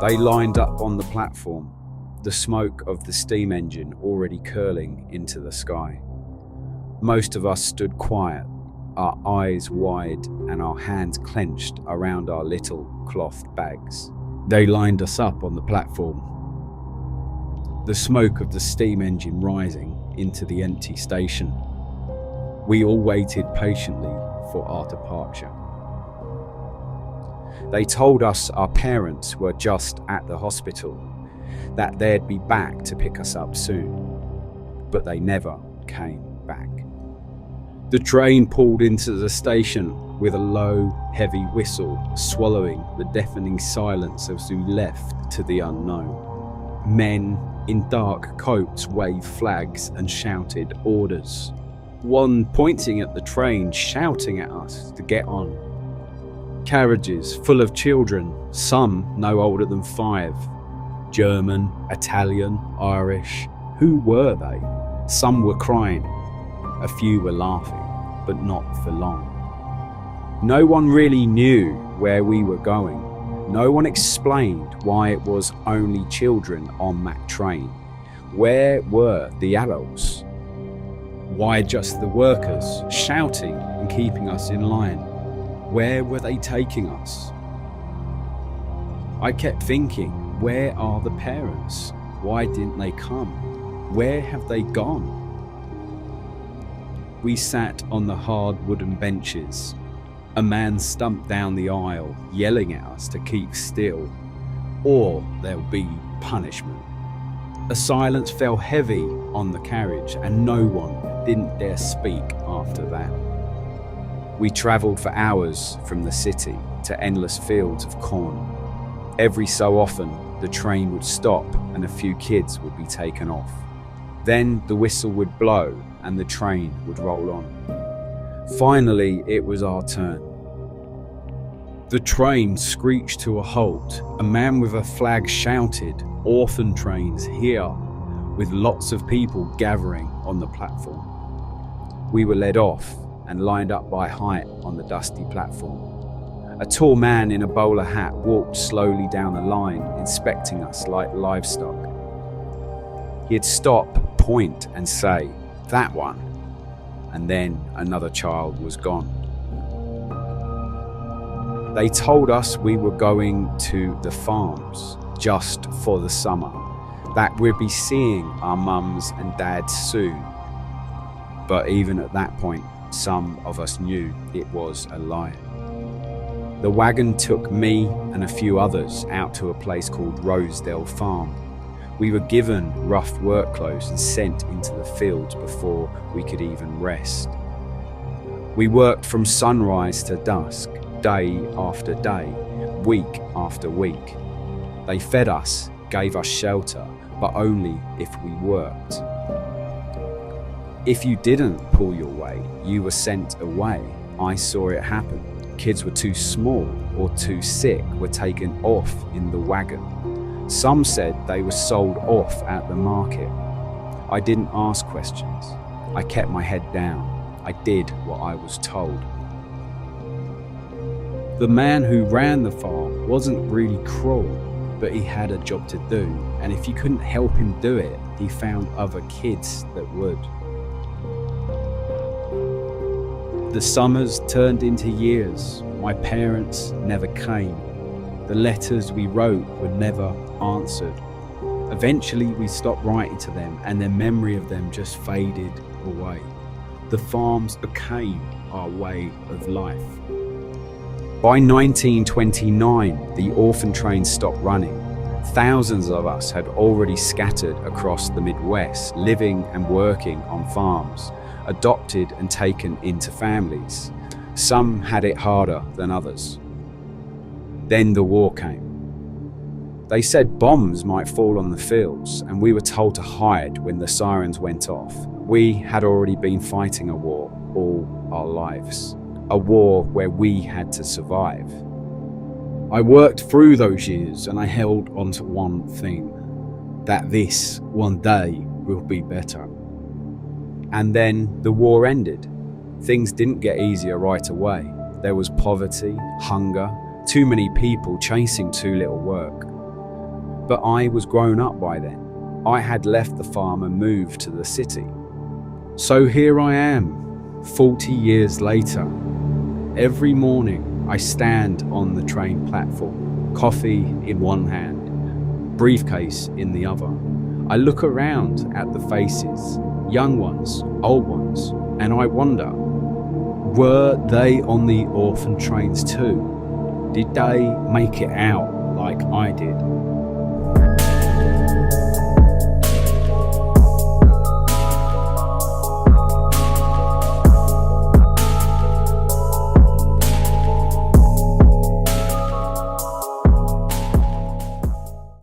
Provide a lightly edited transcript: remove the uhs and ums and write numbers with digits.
They lined up on the platform, the smoke of the steam engine already curling into the sky. Most of us stood quiet, our eyes wide and our hands clenched around our little cloth bags. They lined us up on the platform, the smoke of the steam engine rising into the empty station. We all waited patiently for our departure. They told us our parents were just at the hospital, that they'd be back to pick us up soon, but they never came back. The train pulled into the station with a low, heavy whistle, swallowing the deafening silence as we left to the unknown. Men in dark coats waved flags and shouted orders. One pointing at the train, shouting at us to get on. Carriages full of children, some no older than 5. German, Italian, Irish. Who were they? Some were crying. A few were laughing, but not for long. No one really knew where we were going. No one explained why it was only children on that train. Where were the adults? Why just the workers, shouting and keeping us in line? Where were they taking us? I kept thinking, where are the parents? Why didn't they come? Where have they gone? We sat on the hard wooden benches. A man stumped down the aisle, yelling at us to keep still, or there'll be punishment. A silence fell heavy on the carriage, and no one didn't dare speak after that. We travelled for hours from the city to endless fields of corn. Every so often, the train would stop and a few kids would be taken off. Then the whistle would blow and the train would roll on. Finally, it was our turn. The train screeched to a halt. A man with a flag shouted, "Orphan trains here," with lots of people gathering on the platform. We were led off and lined up by height on the dusty platform. A tall man in a bowler hat walked slowly down the line, inspecting us like livestock. He'd stop, point and say, "That one," and then another child was gone. They told us we were going to the farms just for the summer, that we'd be seeing our mums and dads soon. But even at that point, some of us knew it was a lie. The wagon took me and a few others out to a place called Rosedale Farm. We were given rough work clothes and sent into the fields before we could even rest. We worked from sunrise to dusk, day after day, week after week. They fed us, gave us shelter, but only if we worked. If you didn't pull your weight, you were sent away. I saw it happen. Kids were too small or too sick were taken off in the wagon. Some said they were sold off at the market. I didn't ask questions. I kept my head down. I did what I was told. The man who ran the farm wasn't really cruel, but he had a job to do, and if you couldn't help him do it, he found other kids that would. The summers turned into years. My parents never came. The letters we wrote were never answered. Eventually we stopped writing to them and their memory of them just faded away. The farms became our way of life. By 1929, the orphan train stopped running. Thousands of us had already scattered across the Midwest, living and working on farms, adopted and taken into families. Some had it harder than others. Then the war came. They said bombs might fall on the fields, and we were told to hide when the sirens went off. We had already been fighting a war all our lives, a war where we had to survive. I worked through those years and I held onto one thing, that this one day will be better. And then the war ended. Things didn't get easier right away. There was poverty, hunger, too many people chasing too little work. But I was grown up by then. I had left the farm and moved to the city. So here I am, 40 years later. Every morning I stand on the train platform, coffee in one hand, briefcase in the other. I look around at the faces, young ones, old ones, and I wonder, were they on the orphan trains too? Did they make it out like I did?